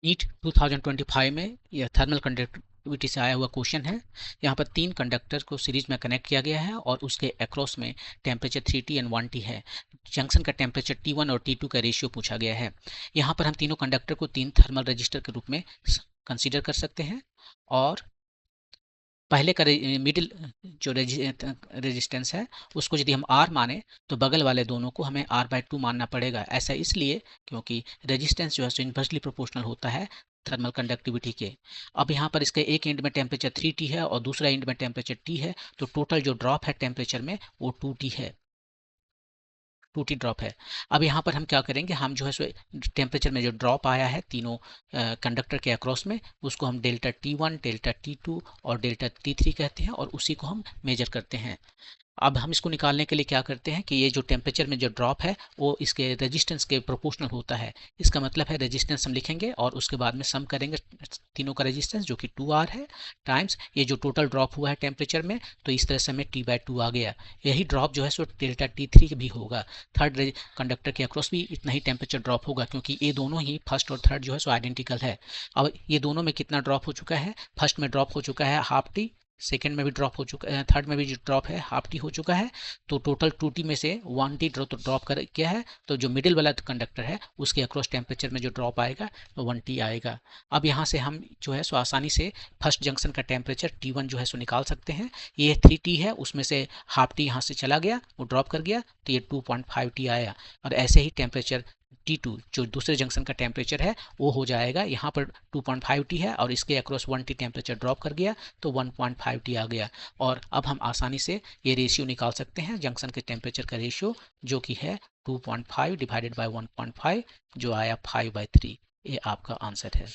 NEET 2025 में यह thermal conductivity से आया हुआ क्वेश्चन है। यहाँ पर 3 कंडक्टर को सीरीज में कनेक्ट किया गया है और उसके अक्रॉस में टेम्परेचर 3T एंड 1T है। जंक्शन का टेम्परेचर T1 और T2 का रेशियो पूछा गया है। यहाँ पर हम तीनों कंडक्टर को 3 थर्मल रजिस्टर के रूप में कंसीडर कर सकते हैं और पहले का मिडिल जो रेजिस्टेंस है उसको यदि हम R माने तो बगल वाले दोनों को हमें R/2 मानना पड़ेगा। ऐसा इसलिए क्योंकि रेजिस्टेंस जो है इन्वर्सली प्रोपोर्शनल होता है थर्मल कंडक्टिविटी के। अब यहाँ पर इसके एक एंड में टेम्परेचर 3T है और दूसरा एंड में टेम्परेचर T है, तो टोटल जो ड्रॉप है टेम्परेचर में वो 2T है, 2T ड्रॉप है। अब यहाँ पर हम क्या करेंगे, हम जो है सो टेम्परेचर में जो ड्रॉप आया है तीनों कंडक्टर के अक्रॉस में उसको हम डेल्टा T1, डेल्टा T2 और डेल्टा T3 कहते हैं और उसी को हम मेजर करते हैं। अब हम इसको निकालने के लिए क्या करते हैं कि ये जो टेम्परेचर में जो ड्रॉप है वो इसके रेजिस्टेंस के प्रोपोर्शनल होता है। इसका मतलब है रेजिस्टेंस हम लिखेंगे और उसके बाद में सम करेंगे तीनों का रेजिस्टेंस जो कि 2R है टाइम्स ये जो टोटल ड्रॉप हुआ है टेम्परेचर में, तो इस तरह से हमें T/2 आ गया। यही ड्रॉप जो है सो डेल्टा T3 भी होगा। थर्ड कंडक्टर के अक्रॉस भी इतना ही टेम्परेचर ड्रॉप होगा क्योंकि ये दोनों ही फर्स्ट और थर्ड जो है सो आइडेंटिकल है। अब ये दोनों में कितना ड्रॉप हो चुका है, फर्स्ट में ड्रॉप हो चुका है ½ T, सेकेंड में भी ड्रॉप हो चुका है, थर्ड में भी जो ड्रॉप है ½ T हो चुका है, तो टोटल 2T में से 1T ड्रॉप कर किया है। तो जो मिडिल वाला कंडक्टर है उसके अक्रॉस टेम्परेचर में जो ड्रॉप आएगा वो 1T आएगा। अब यहाँ से हम जो है सो आसानी से फर्स्ट जंक्शन का टेम्परेचर T1 जो है सो निकाल सकते हैं। ये 3T है, उसमें से ½ T यहाँ से चला गया, वो ड्रॉप कर गया, तो ये 2.5T आया। और ऐसे ही टेम्परेचर T2 जो दूसरे जंक्शन का टेम्परेचर है वो हो जाएगा, यहाँ पर 2.5T है और इसके अक्रॉस 1T टेम्परेचर ड्रॉप कर गया तो 1.5T आ गया। और अब हम आसानी से ये रेशियो निकाल सकते हैं जंक्शन के टेम्परेचर का रेशियो, जो कि है 2.5 डिवाइडेड बाय 1.5 जो आया 5/3। ये आपका आंसर है।